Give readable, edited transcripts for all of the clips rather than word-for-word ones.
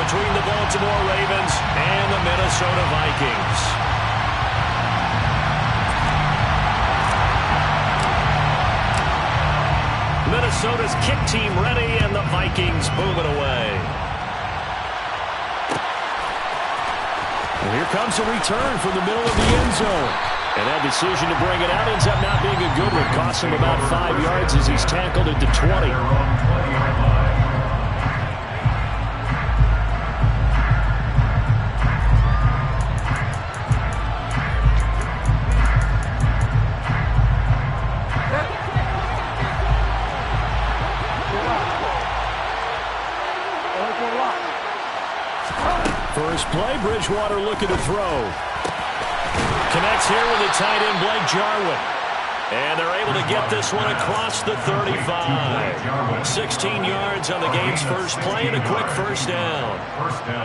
between the Baltimore Ravens and the Minnesota Vikings. Minnesota's kick team ready, and the Vikings move it away. And here comes a return from the middle of the end zone. And that decision to bring it out ends up not being a good one. Costs him about 5 yards as he's tackled at the 20. First play, Bridgewater looking to throw. Connects here with the tight end, Blake Jarwin. And they're able to get this one across the 35. 16 yards on the game's first play and a quick first down.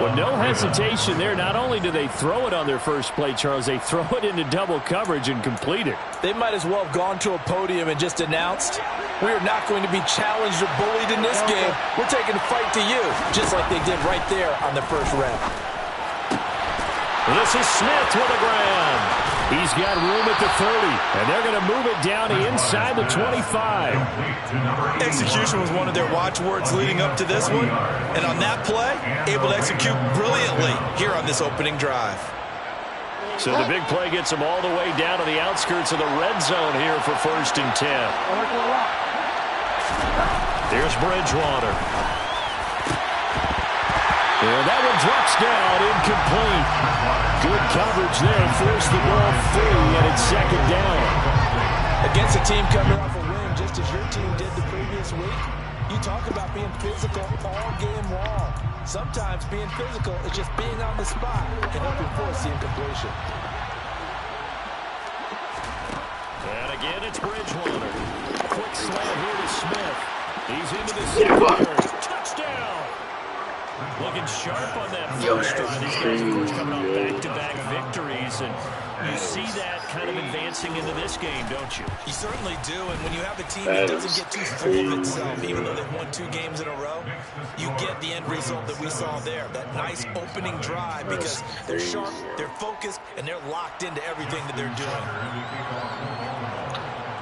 Well, no hesitation there. Not only do they throw it on their first play, Charles, they throw it into double coverage and complete it. They might as well have gone to a podium and just announced, we are not going to be challenged or bullied in this game. We're taking the fight to you, just like they did right there on the first rep. This is Smith with a grab. He's got room at the 30, and they're going to move it down inside the 25. Execution was one of their watchwords leading up to this one, and on that play, able to execute brilliantly here on this opening drive. So the big play gets them all the way down to the outskirts of the red zone here for 1st and 10. Here's Bridgewater. And that one drops down, incomplete. Good coverage there, forced the ball free, and it's 2nd down. Against a team coming off a win, just as your team did the previous week, you talk about being physical all game long. Sometimes being physical is just being on the spot and helping force the incompletion. And again, it's Bridgewater. Quick slant here to Smith. He's into the secondary. Touchdown! Looking sharp on that first drive. These guys, of course, coming off back-to-back victories, and you see that kind of advancing into this game, don't you? You certainly do, and when you have a team that doesn't get too full of itself, even though they've won 2 games in a row, you get the end result that we saw there, that nice opening drive, because they're sharp, they're focused, and they're locked into everything that they're doing.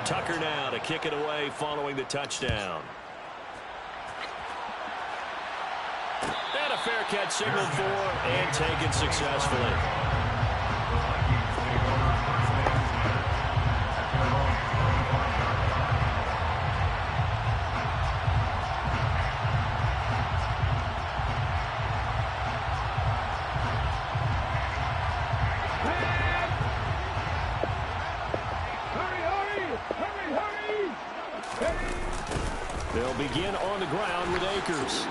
Tucker now to kick it away following the touchdown. And a fair catch signaled for and taken successfully. They'll begin on the ground with Akers.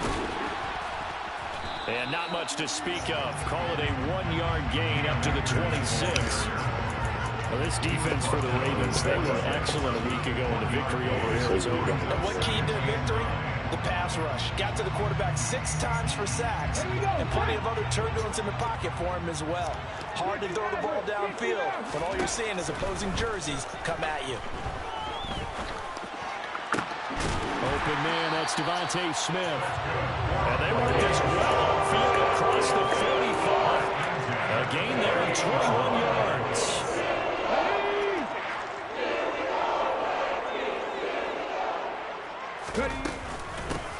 And not much to speak of. Call it a 1-yard gain up to the 26. Well, this defense for the Ravens, they were excellent a week ago in the victory over Arizona. And what keyed their victory? The pass rush. Got to the quarterback 6 times for sacks. And plenty of other turbulence in the pocket for him as well. Hard to throw the ball downfield, but all you're seeing is opposing jerseys come at you. Open man, that's Devontae Smith. And they work this well upfield across the 45. A gain there of 21 yards.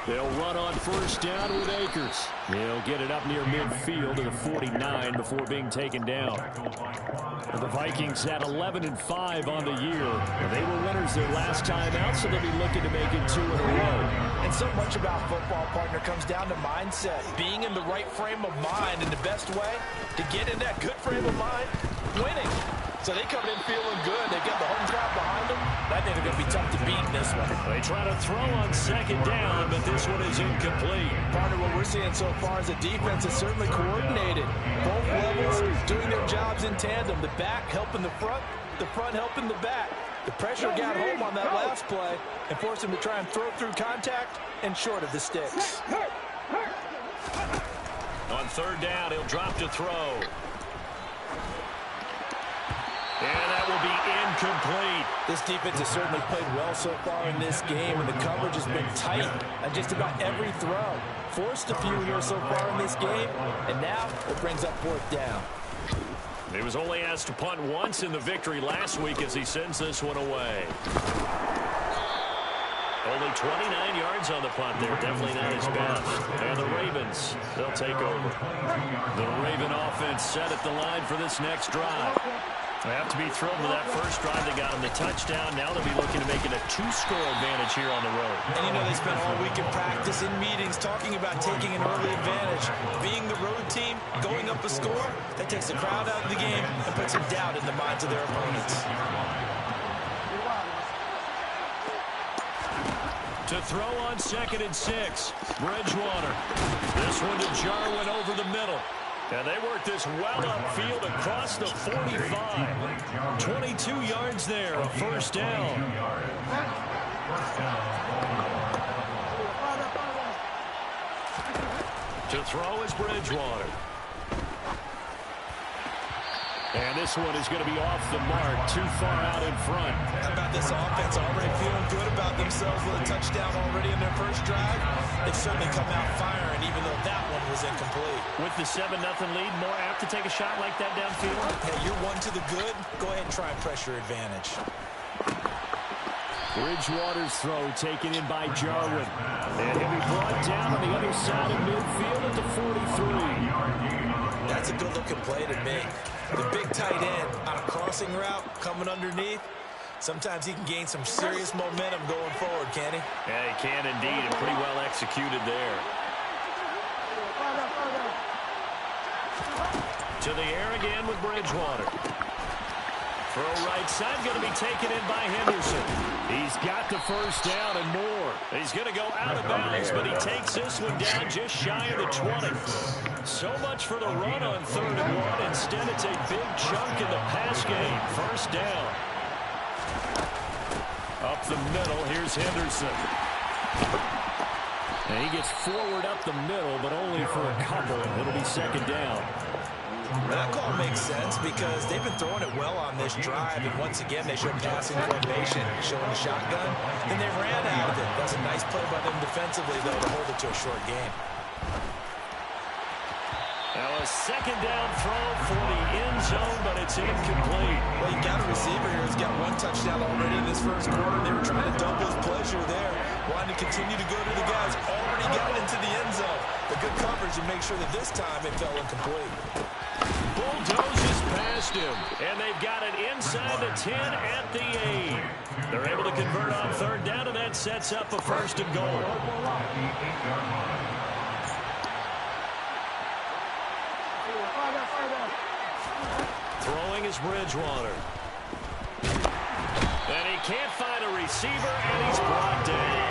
They'll run on first down with Akers. He'll get it up near midfield to the 49 before being taken down. The Vikings at 11-5 on the year. They were winners their last time out, so they'll be looking to make it 2 in a row. And so much about football, partner, comes down to mindset. Being in the right frame of mind, and the best way to get in that good frame of mind, winning. So they come in feeling good. They get the home crowd behind them. I think they're going to be tough to beat in this one. They try to throw on second down, but this one is incomplete. Partner, what we're seeing so far is a defense is certainly coordinated. Both levels doing their jobs in tandem. The back helping the front helping the back. The pressure got home on that last play and forced him to try and throw through contact and short of the sticks. On third down, he'll drop to throw. And that will be incomplete. This defense has certainly played well so far in this game, and the coverage has been tight on just about every throw. Forced a few here so far in this game, and now it brings up 4th down. He was only asked to punt once in the victory last week as he sends this one away. Only 29 yards on the punt there. Definitely not his best. And the Ravens, they'll take over. The Raven offense set at the line for this next drive. They have to be thrilled with that first drive. They got him the touchdown. Now they'll be looking to make it a 2-score advantage here on the road. And you know they spent all week in practice, in meetings, talking about taking an early advantage. Being the road team, going up a score, that takes the crowd out of the game and puts some doubt in the minds of their opponents. To throw on 2nd and 6. Bridgewater. This one to Jarwin over the middle. And they work this well upfield across the 45. 22 yards there, a first down. To throw is Bridgewater. And this one is going to be off the mark, too far out in front. How about this offense already feeling good about themselves with a touchdown already in their first drive? They've certainly come out firing, even though that one was incomplete. With the 7-0 lead, more apt to take a shot like that downfield? Hey, you're one to the good. Go ahead and try pressure advantage. Bridgewater's throw taken in by Jarwin. And he'll be brought down on the other side of midfield at the 43. That's a good-looking play to me. The big tight end on a crossing route coming underneath. Sometimes he can gain some serious momentum going forward, can he? Yeah, he can indeed, and pretty well executed there. To the air again with Bridgewater. Throw right side, going to be taken in by Henderson. He's got the first down and more. He's going to go out of bounds, but he takes this one down just shy of the 20. So much for the run on 3rd and 1. Instead, it's a big chunk in the pass game. First down. Up the middle, here's Henderson. And he gets forward up the middle, but only for a couple. It'll be 2nd down. That call makes sense because they've been throwing it well on this drive, and once again they showed passing formation, showing the shotgun, and they ran out of it. That's a nice play by them defensively, though, to hold it to a short game. Now a 2nd down throw for the end zone, but it's incomplete. Well, you got a receiver here who's got 1 touchdown already in this first quarter. They were trying to double his pleasure there, wanting to continue to go to the guys. Already got into the end zone. But good coverage to make sure that this time it fell incomplete. Bulldozes past him, and they've got it inside the 10 at the 8. They're able to convert on 3rd down, and that sets up a 1st and goal. Throwing is Bridgewater. And he can't find a receiver, and he's brought down.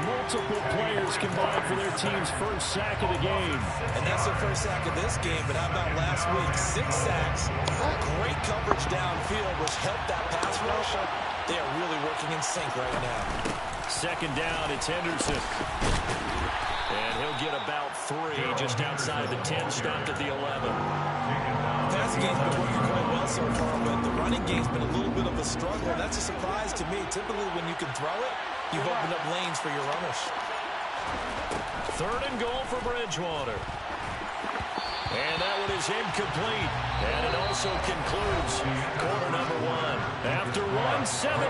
Multiple players combined for their team's first sack of the game. And that's their first sack of this game, but how about last week? 6 sacks, great coverage downfield, which helped that pass rush. They are really working in sync right now. 2nd down, it's Henderson. And he'll get about 3 just outside the 10, stopped at the 11. The passing game's been working quite well so far, but the running game's been a little bit of a struggle. That's a surprise to me. Typically, when you can throw it, you've opened up lanes for your runners. 3rd and goal for Bridgewater. And that one is incomplete. And it also concludes quarter number 1. After 7-0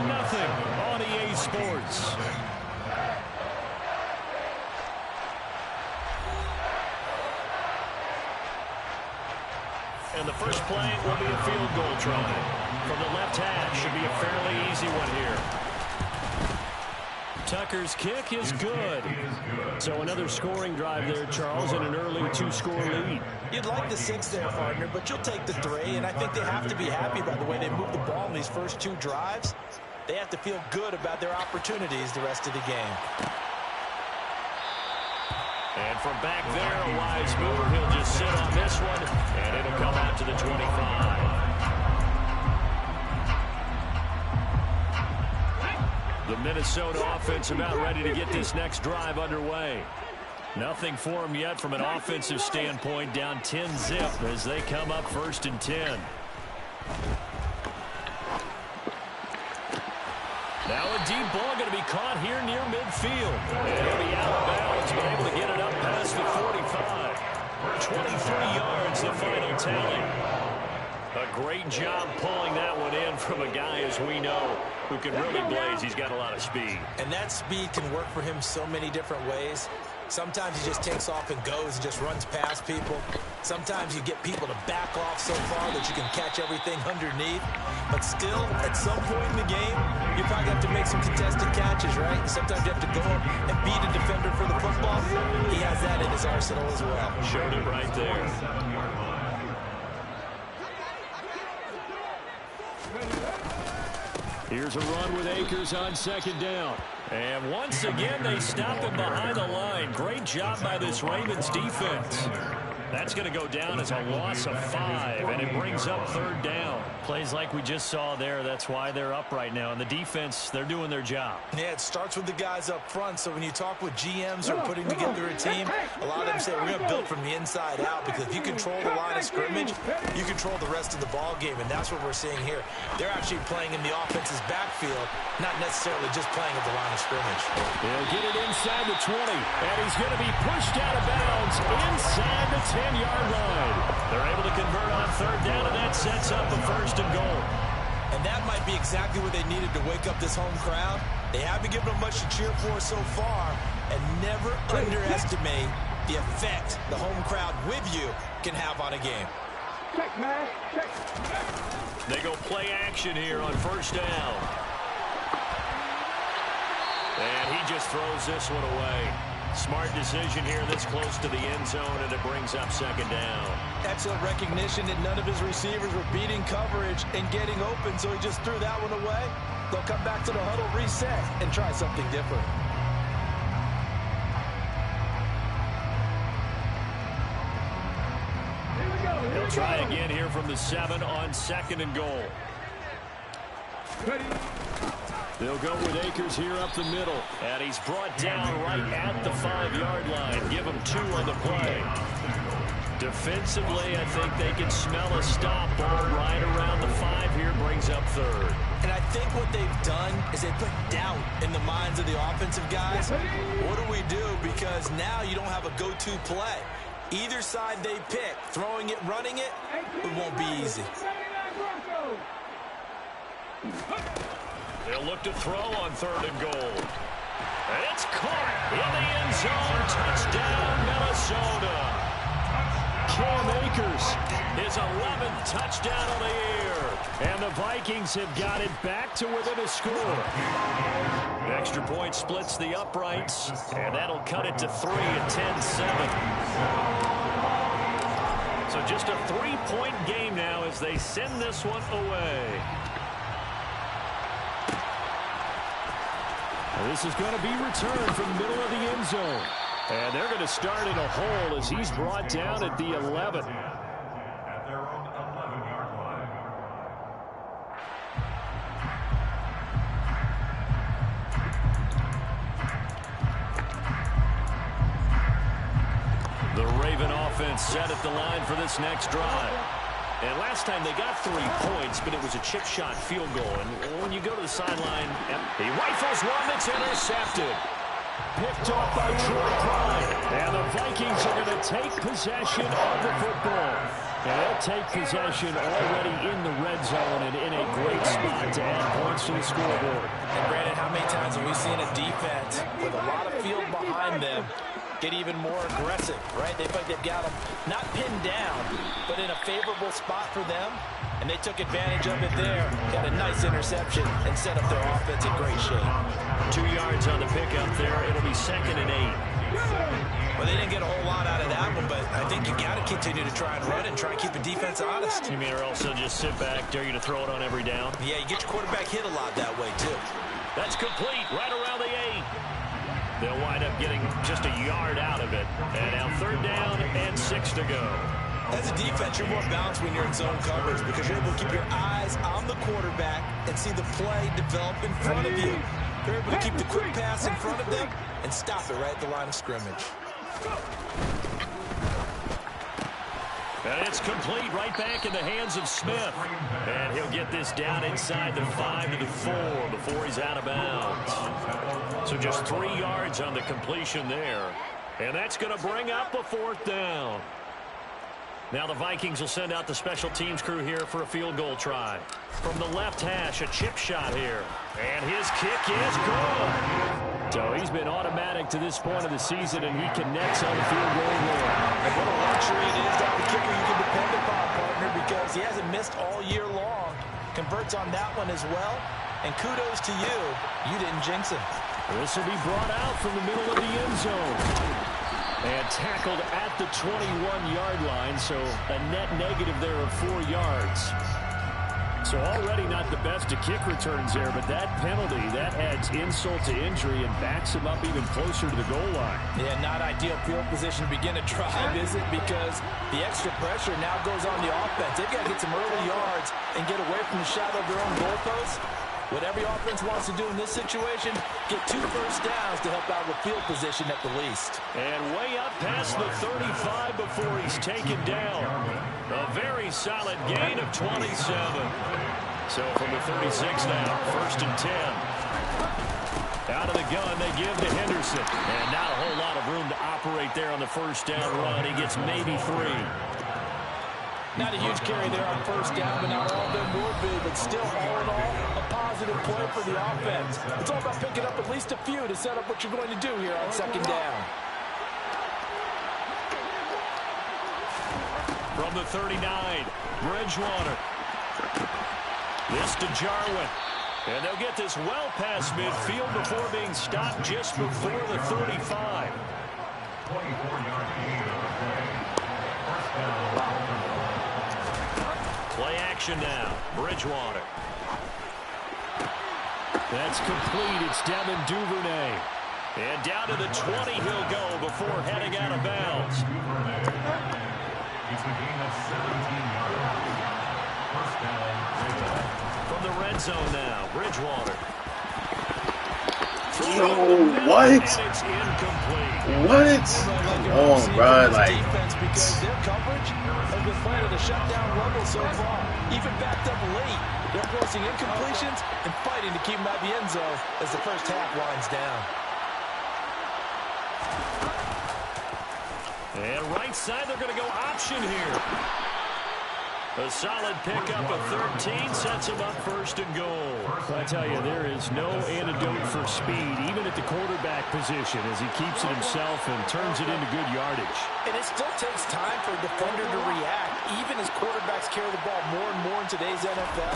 on EA Sports. And the first play will be a field goal try. From the left hash, should be a fairly easy one here. Tucker's kick is good. So another scoring drive there, Charles, and an early 2-score lead. You'd like the 6 there, partner, but you'll take the 3, and I think they have to be happy by the way they moved the ball in these first 2 drives. They have to feel good about their opportunities the rest of the game. And from back there, a wise move. He'll just sit on this one, and it'll come out to the 25. The Minnesota offense about ready to get this next drive underway. Nothing for them yet from an offensive standpoint, down 10-0 as they come up 1st and 10. ball going to be caught here near midfield. And he'll be out of bounds, but able to get it up past the 45. 23 yards, the final tally. A great job pulling that one in from a guy, as we know, who can really blaze. He's got a lot of speed. And that speed can work for him so many different ways. Sometimes he just takes off and goes and just runs past people. Sometimes you get people to back off so far that you can catch everything underneath. But still, at some point in the game, you probably have to make some contested catches, right? Sometimes you have to go up and beat a defender for the football. He has that in his arsenal as well. Showed it right there. Here's a run with Akers on second down. And once again, they stop him behind the line. Great job by this Ravens defense. That's going to go down as a loss of 5, and it brings up third down. Plays like we just saw there, that's why they're up right now. And the defense, they're doing their job. Yeah, it starts with the guys up front. So when you talk with GMs who are putting together a team, a lot of them say we're going to build from the inside out, because if you control the line of scrimmage, you control the rest of the ball game, and that's what we're seeing here. They're actually playing in the offense's backfield, not necessarily just playing at the line of scrimmage. They'll get it inside the 20, and he's going to be pushed out of bounds inside the 10-yard line. They're able to convert on third down, and that sets up a first and goal. And that might be exactly what they needed to wake up this home crowd. They haven't given them much to cheer for so far, and never underestimate the effect the home crowd with you can have on a game. Check, man. Check. They go play action here on first down. And he just throws this one away. Smart decision here this close to the end zone, and it brings up second down. Excellent recognition that none of his receivers were beating coverage and getting open, so he just threw that one away. They'll come back to the huddle, reset, and try something different. He'll try again here from the 7 on second and goal. Ready. They'll go with Akers here up the middle. And he's brought down right at the 5-yard line. Give him 2 on the play. Defensively, I think they can smell a stop ball right around the 5 here. Brings up third. And I think what they've done is they put doubt in the minds of the offensive guys. What do we do? Because now you don't have a go-to play. Either side they pick, throwing it, running it, it won't be easy. They'll look to throw on third and goal. And it's caught in the end zone. Touchdown, Minnesota. Cam Akers, his 11th touchdown of the year. And the Vikings have got it back to within a score. The extra point splits the uprights, and that'll cut it to 3 at 10-7. So just a 3-point game now as they send this one away. This is going to be returned from the middle of the end zone. And they're going to start in a hole as he's brought down at the 11. At their own 11-yard line. The Raven offense set at the line for this next drive. And last time they got 3 points, but it was a chip shot field goal. And when you go to the sideline, he rifles one that's intercepted. Picked off by Troy Pride. And the Vikings are going to take possession of the football. And they'll take possession already in the red zone and in a great spot to add points to the scoreboard. And Brandon, how many times have we seen a defense with a lot of field behind them get even more aggressive, right? They feel like they've got them not pinned down, but in a favorable spot for them, and they took advantage of it there. Got a nice interception and set up their offense in great shape. 2 yards on the pickup there. It'll be 2nd and 8. Well, they didn't get a whole lot out of that one, but I think you got to continue to try and run and try and keep the defense honest. You mean or else they'll just sit back, dare you to throw it on every down? Yeah, you get your quarterback hit a lot that way, too. That's complete right around the 8. They'll wind up getting just a yard out of it. And now 3rd down and 6 to go. As a defense, you're more balanced when you're in zone coverage because you're able to keep your eyes on the quarterback and see the play develop in front of you. You're able to keep the quick pass in front of them and stop it right at the line of scrimmage. And it's complete right back in the hands of Smith. And he'll get this down inside the 5 to the 4 before he's out of bounds. So just 3 yards on the completion there. And that's going to bring up a 4th down. Now the Vikings will send out the special teams crew here for a field goal try. From the left hash, a chip shot here. And his kick is good. So he's been automatic to this point of the season, and he connects on the field goal there. And what a luxury it is to have a kicker you can depend upon, partner, because he hasn't missed all year long. Converts on that one as well. And kudos to you. You didn't jinx him. This will be brought out from the middle of the end zone. And tackled at the 21-yard line, so a net negative there of 4 yards. So already not the best of kick returns there, but that penalty, that adds insult to injury and backs him up even closer to the goal line. Yeah, not ideal field position to begin a drive, is it? Because the extra pressure now goes on the offense. They've got to get some early yards and get away from the shadow of their own goalposts. What every offense wants to do in this situation, get 2 first downs to help out with field position at the least. And way up past the 35 before he's taken down. A very solid gain of 27. So from the 36 now, 1st and 10. Out of the gun, they give to Henderson. And not a whole lot of room to operate there on the first down run. He gets maybe 3. Not a huge carry there on first down, but not all of them will be. But still, all in all, a positive play for the offense. It's all about picking up at least a few to set up what you're going to do here on 2nd down. From the 39, Bridgewater. This to Jarwin. And they'll get this well past midfield before being stopped just before the 35. 24-yard gain on the play. First down. Play action now. Bridgewater. That's complete. It's Devin Duvernay. And down to the 20 he'll go before heading out of bounds. It's a gain of 17 yards. First down. From the red zone now. Bridgewater. Yo, what? And it's incomplete. What? Come on, bro. Like, defense, because their coverage has been playing at a shutdown level so far. Even backed up late, they're forcing incompletions and fighting to keep them out of the end zone as the first half winds down. And right side, they're going to go option here. A solid pickup of 13 sets him up 1st and goal. I tell you, there is no antidote for speed, even at the quarterback position, as he keeps it himself and turns it into good yardage. And it still takes time for a defender to react, even as quarterbacks carry the ball more and more in today's NFL.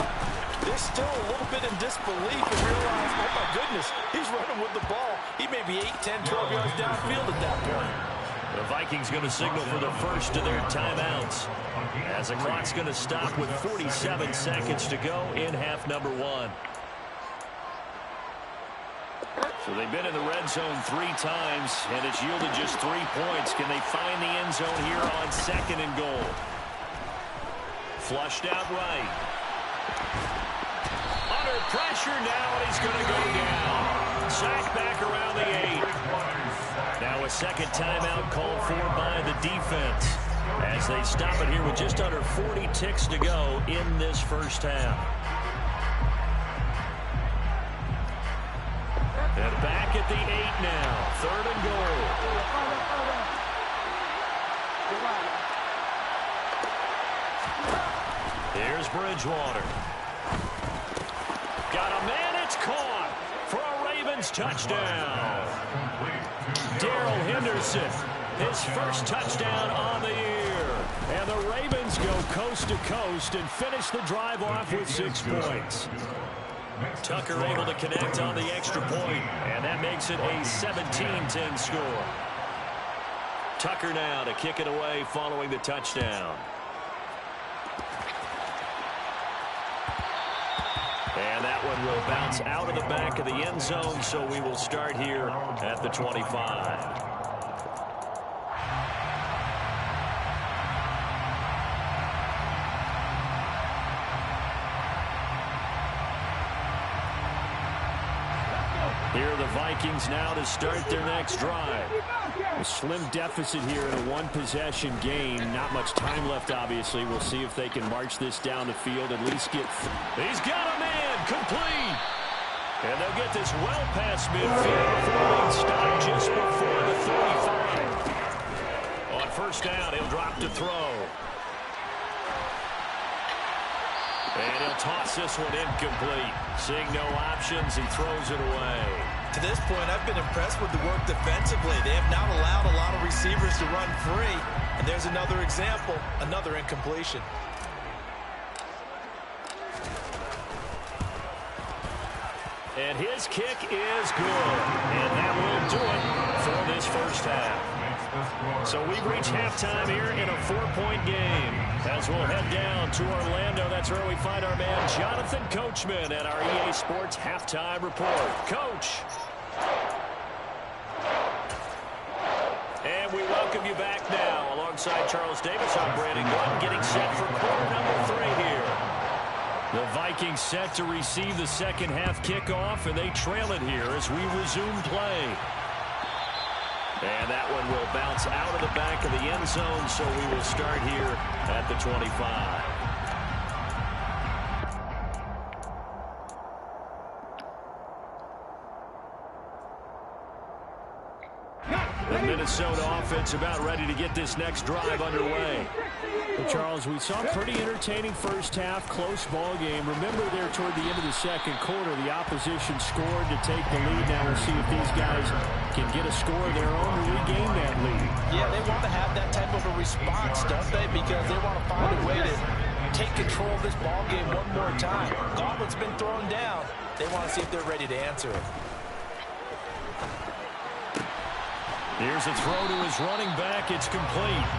They're still a little bit in disbelief and realize, oh my goodness, he's running with the ball. He may be 8, 10, 12 yards downfield at that point. The Vikings going to signal for the first of their timeouts, as the clock's going to stop with 47 seconds to go in half number 1. So they've been in the red zone 3 times, and it's yielded just 3 points. Can they find the end zone here on 2nd and goal? Flushed out right. Under pressure now, and he's going to go down. Sacked back around the 8. Now a second timeout called for by the defense as they stop it here with just under 40 ticks to go in this first half. And back at the 8 now. 3rd and goal. Here's Bridgewater. Got a man, it's caught for a Ravens touchdown. Darrell Henderson, his first touchdown on the year. And the Ravens go coast to coast and finish the drive off with 6 points. Tucker able to connect on the extra point, and that makes it a 17-10 score. Tucker now to kick it away following the touchdown. And that one will bounce out of the back of the end zone, so we will start here at the 25. Here are the Vikings now to start their next drive. A slim deficit here in a one-possession game. Not much time left, obviously. We'll see if they can march this down the field, at least get... He's got a man, complete. And they'll get this well past midfield before being stopped just before the 35. On first down, he'll drop to throw. And he'll toss this one incomplete. Seeing no options, he throws it away. To this point, I've been impressed with the work defensively. They have not allowed a lot of receivers to run free. And there's another example, another incompletion. And his kick is good. And that will do it for this first half. So we've reached halftime here in a 4-point game. As we'll head down to Orlando, that's where we find our man Jonathan Coachman at our EA Sports Halftime Report. Coach. And we welcome you back now. Alongside Charles Davis, I'm Brandon Gordon, getting set for quarter number 3 here. The Vikings set to receive the second half kickoff, and they trail it here as we resume play. And that one will bounce out of the back of the end zone, so we will start here at the 25. The Minnesota offense about ready to get this next drive underway. Well, Charles, we saw a pretty entertaining first half, close ball game. Remember there toward the end of the second quarter, the opposition scored to take the lead. Now we'll see if these guys can get a score of their own to regain that lead. Yeah, they want to have that type of a response, don't they? Because they want to find a way to take control of this ball game one more time. Gauntlet's been thrown down. They want to see if they're ready to answer it. Here's a throw to his running back. It's complete.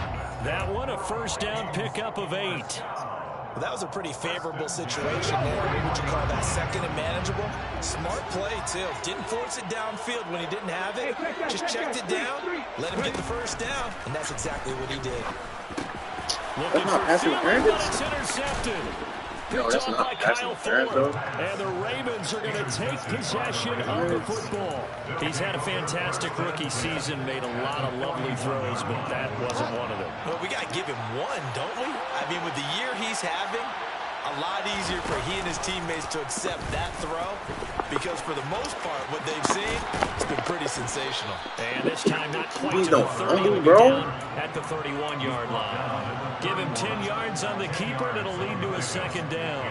That one a first down pickup of 8. Well, that was a pretty favorable situation there. Would you call that second and manageable? Smart play, too. Didn't force it downfield when he didn't have it. Just checked it down, let him get the first down, and that's exactly what he did. Looking for Fielder, but it's intercepted. No, that's not passing interference, though. And the Ravens are going to take possession of the football. He's had a fantastic rookie season, made a lot of lovely throws, but that wasn't one of them. Well, we got to give him one, don't we? I mean, with the year he's having, a lot easier for he and his teammates to accept that throw because for the most part, what they've seen, it's been pretty sensational. And this time not quite to the 30, at the 31-yard line. Give him 10 yards on the keeper, and it'll lead to a second down.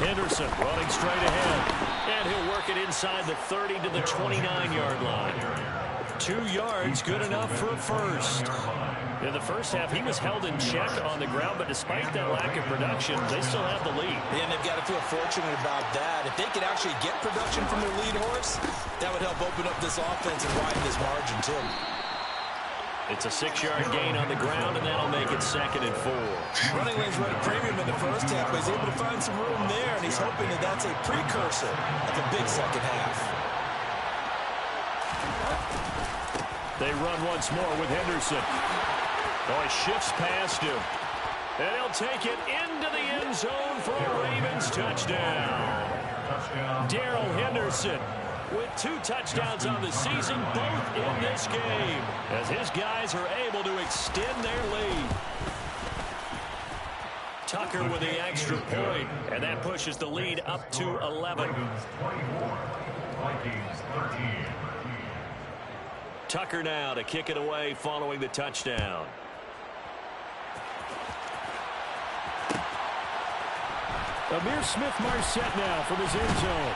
Henderson running straight ahead. And he'll work it inside the 30 to the 29-yard line. 2 yards, good enough for a first. In the first half, he was held in check on the ground, but despite that lack of production, they still have the lead. And they've got to feel fortunate about that. If they could actually get production from their lead horse, that would help open up this offense and widen this margin, too. It's a 6-yard gain on the ground, and that'll make it 2nd and 4. Running lanes run a premium in the first half, but he's able to find some room there, and he's hoping that that's a precursor of a big second half. They run once more with Henderson. Oh, he shifts past him. And he'll take it into the end zone for a Ravens touchdown. Darrell Henderson with 2 touchdowns on the season, both in this game, as his guys are able to extend their lead. Tucker with the extra point, and that pushes the lead up to 11. Tucker now to kick it away following the touchdown. Amir Smith-Marset now from his end zone.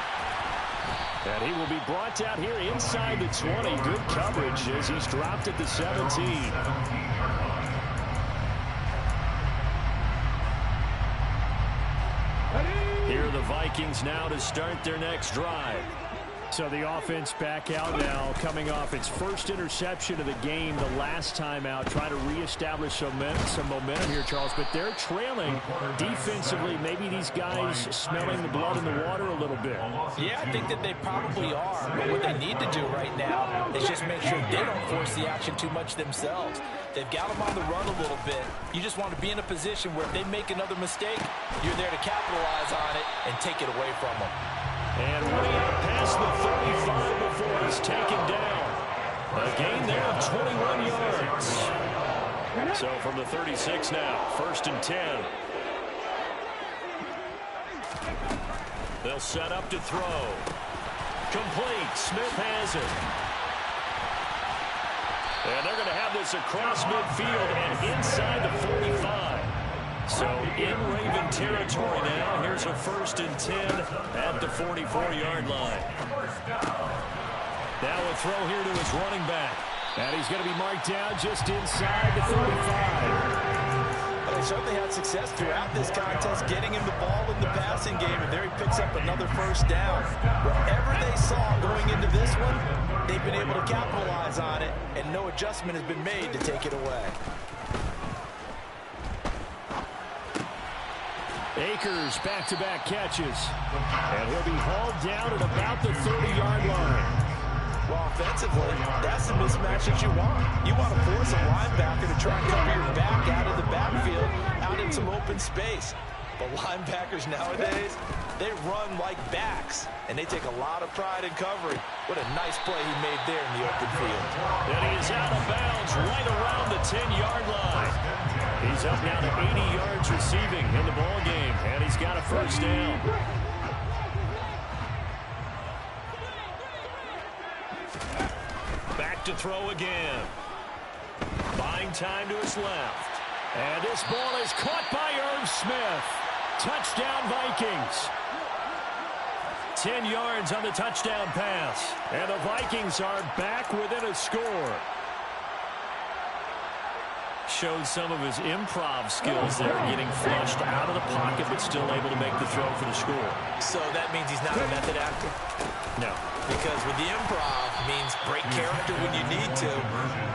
And he will be brought out here inside the 20. Good coverage as he's dropped at the 17. Here are the Vikings now to start their next drive. So the offense back out now, coming off its first interception of the game the last time out, trying to reestablish some momentum here, Charles, but they're trailing defensively. Maybe these guys smelling the blood in the water a little bit. Yeah, I think that they probably are, but what they need to do right now is just make sure they don't force the action too much themselves. They've got them on the run a little bit. You just want to be in a position where if they make another mistake, you're there to capitalize on it take it away from him. And way up past the 35 before he's taken down. A gain there of 21 yards. So from the 36 now, 1st and 10. They'll set up to throw. Complete. Smith has it. And they're going to have this across midfield and inside the 45. So in Raven territory now. Here's a 1st and 10 at the 44-yard line. Now a throw here to his running back. And he's going to be marked down just inside the 35. They certainly had success throughout this contest getting him the ball in the passing game, and there he picks up another 1st down. Whatever they saw going into this one, they've been able to capitalize on it, and no adjustment has been made to take it away. Akers back-to-back catches. And he'll be hauled down at about the 30-yard line. Well, offensively, that's the mismatch that you want. You want to force a linebacker to try and cover your back out of the backfield, out in some open space. But linebackers nowadays, they run like backs, and they take a lot of pride in covering. What a nice play he made there in the open field. And he is out of bounds right around the 10-yard line. He's up now to 80 yards receiving in the ball game, and he's got a 1st down. Back to throw again. Buying time to his left. And this ball is caught by Irv Smith. Touchdown Vikings. 10 yards on the touchdown pass. And the Vikings are back within a score. Showed some of his improv skills there, getting flushed out of the pocket, but still able to make the throw for the score. So that means he's not a method actor? No. Because with the improv means break character when you need to.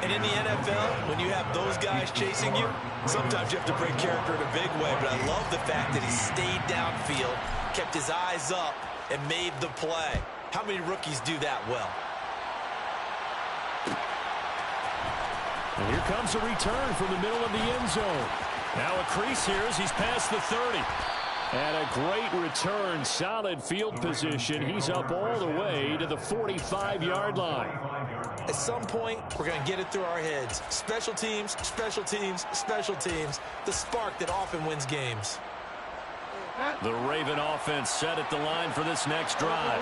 And in the NFL, when you have those guys chasing you, sometimes you have to break character in a big way. But I love the fact that he stayed downfield, kept his eyes up, and made the play. How many rookies do that well? And here comes a return from the middle of the end zone. Now a crease here as he's past the 30. And a great return, solid field position. He's up all the way to the 45-yard line. At some point, we're going to get it through our heads. Special teams, special teams, special teams. The spark that often wins games. The Raven offense set at the line for this next drive.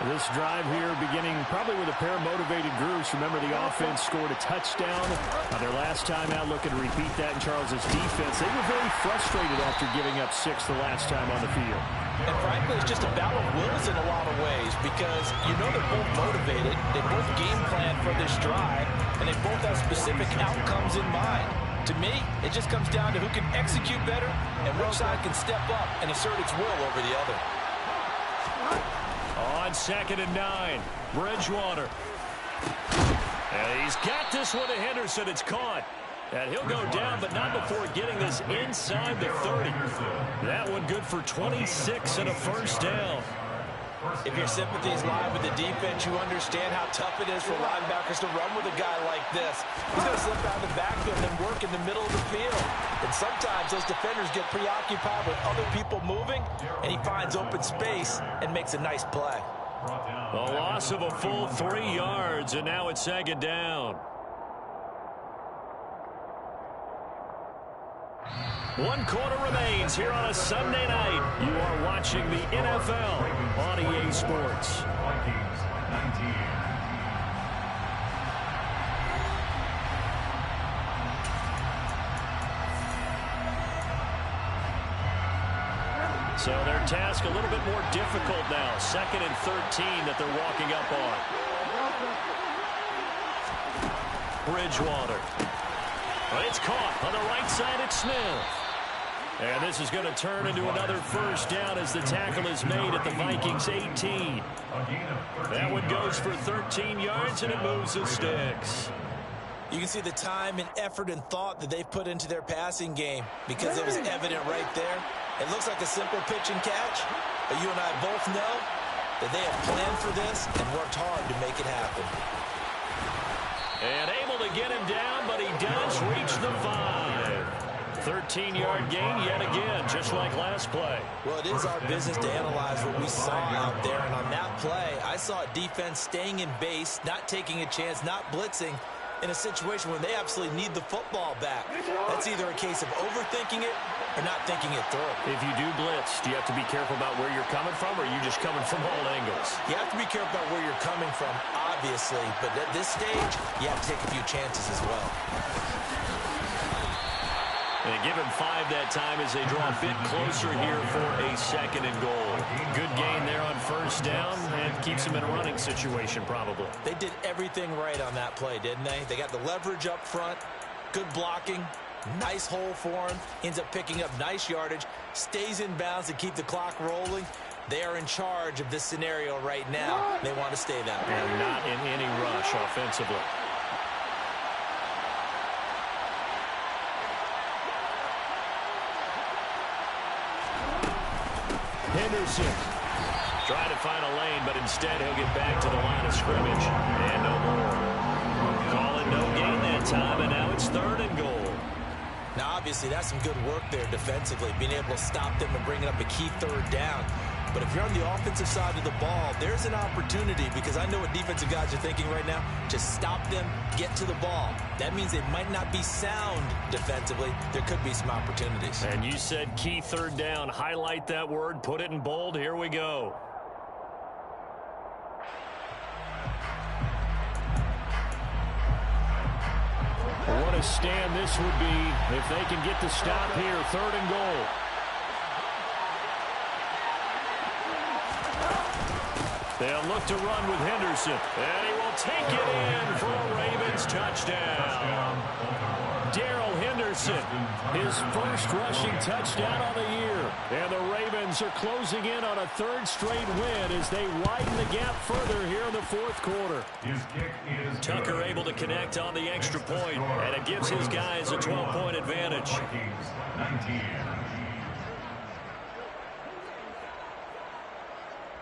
This drive here beginning probably with a pair of motivated groups. Remember, the offense scored a touchdown on their last time out, looking to repeat that in Charles's defense. They were very frustrated after giving up 6 the last time on the field. And frankly, it's just a battle of wills in a lot of ways because you know they're both motivated. They both game plan for this drive, and they both have specific outcomes in mind. To me, it just comes down to who can execute better and which side can step up and assert its will over the other. On 2nd and 9, Bridgewater. And he's got this one to Henderson. It's caught. And he'll go down, but not before getting this inside the 30. That one good for 26 and a 1st down. If your sympathies lie with the defense, you understand how tough it is for linebackers to run with a guy like this. He's going to slip out of the backfield and work in the middle of the field. And sometimes those defenders get preoccupied with other people moving, and he finds open space and makes a nice play. A loss of a full 3 yards, and now it's 2nd down. 1 quarter remains here on a Sunday night. You are watching the NFL on EA Sports. Vikings 19. So their task a little bit more difficult now. 2nd and 13 that they're walking up on. Bridgewater. But it's caught on the right side at Smith. And this is going to turn into another 1st down as the tackle is made at the Vikings 18. That one goes for 13 yards, and it moves the sticks. You can see the time and effort and thought that they've put into their passing game because it was evident right there. It looks like a simple pitch and catch, but you and I both know that they have planned for this and worked hard to make it happen. And able to get him down, but he does reach the 5. 13-yard gain yet again, just like last play. Well, it is our business to analyze what we saw out there. And on that play, I saw a defense staying in base, not taking a chance, not blitzing in a situation where they absolutely need the football back. That's either a case of overthinking it or not thinking it through. If you do blitz, do you have to be careful about where you're coming from, or are you just coming from all angles? You have to be careful about where you're coming from, obviously. But at this stage, you have to take a few chances as well. They give him 5 that time as they draw a bit closer here for a 2nd and goal. Good gain there on first down and keeps him in a running situation probably. They did everything right on that play, didn't they? They got the leverage up front, good blocking, nice hole for him, ends up picking up nice yardage, stays in bounds to keep the clock rolling. They are in charge of this scenario right now. They want to stay that way. And not in any rush offensively. Henderson trying to find a lane, but instead he'll get back to the line of scrimmage. And no more. Calling no gain that time, and now it's 3rd and goal. Now, obviously, that's some good work there defensively, being able to stop them and bringing up a key 3rd down. But if you're on the offensive side of the ball, there's an opportunity, because I know what defensive guys are thinking right now. Just stop them, get to the ball. That means they might not be sound defensively. There could be some opportunities. And you said key 3rd down. Highlight that word, put it in bold. Here we go. What a stand this would be if they can get the stop here. 3rd and goal. They'll look to run with Henderson. And he will take it in for a Ravens touchdown. Darrell Henderson, his first rushing touchdown on the year. And the Ravens are closing in on a 3rd straight win as they widen the gap further here in the 4th quarter. Tucker able to connect on the extra point, and it gives his guys a 12-point advantage.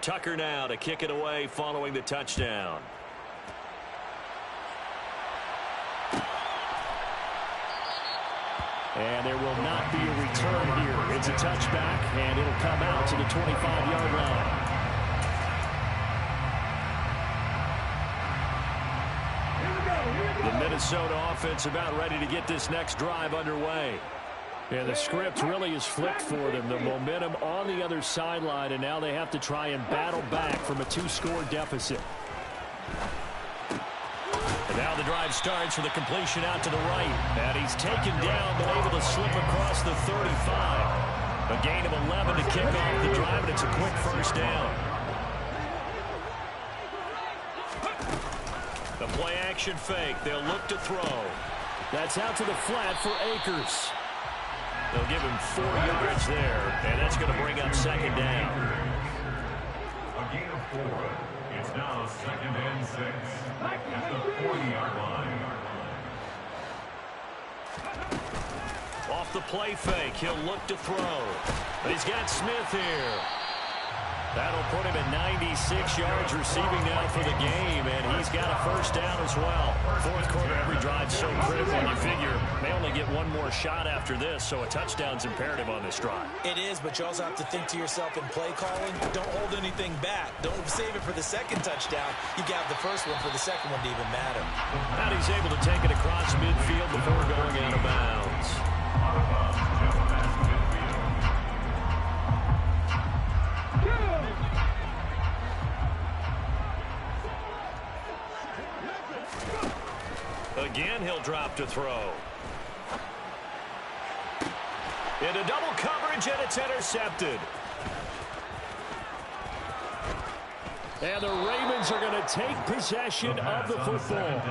Tucker now to kick it away following the touchdown. And there will not be a return here. It's a touchback, and it'll come out to the 25-yard line. The Minnesota offense about ready to get this next drive underway. And the script really is flipped for them. The momentum on the other sideline, and now they have to try and battle back from a 2-score deficit. And now the drive starts with a completion out to the right. And he's taken down, but able to slip across the 35. A gain of 11 to kick off the drive, and it's a quick first down. The play-action fake. They'll look to throw. That's out to the flat for Akers. They'll give him 4 yards there, and that's going to bring up 2nd down. A gain of 4. It's now 2nd and 6 at the 40-yard line. Off the play fake, he'll look to throw. But he's got Smith here. That'll put him at 96 yards receiving now for the game, and he's got a first down as well. 4th quarter, every drive's so critical, and you figure they only get one more shot after this, so a touchdown's imperative on this drive. It is, but you also have to think to yourself in play calling, don't hold anything back. Don't save it for the 2nd touchdown. You got the first one for the 2nd one to even matter. And he's able to take it across midfield before going out of bounds. Again, he'll drop to throw. Into double coverage, and it's intercepted. And the Ravens are going to take possession of the football.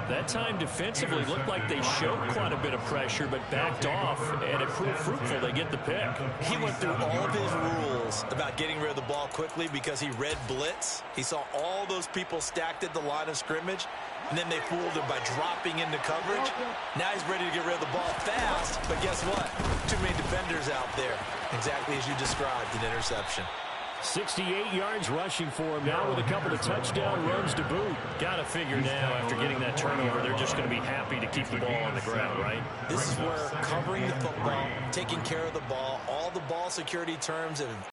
That time defensively looked like they showed quite a bit of pressure, but backed off, and it proved fruitful. They get the pick. He went through all of his rules about getting rid of the ball quickly because he read blitz. He saw all those people stacked at the line of scrimmage, and then they fooled him by dropping into coverage. Now he's ready to get rid of the ball fast, but guess what? Too many defenders out there. Exactly as you described, an interception. 68 yards rushing for him now with a couple of touchdown runs to boot. Got to figure now after getting that turnover, they're just going to be happy to keep the ball on the ground, right? This is where covering the football, taking care of the ball, all the ball security terms that have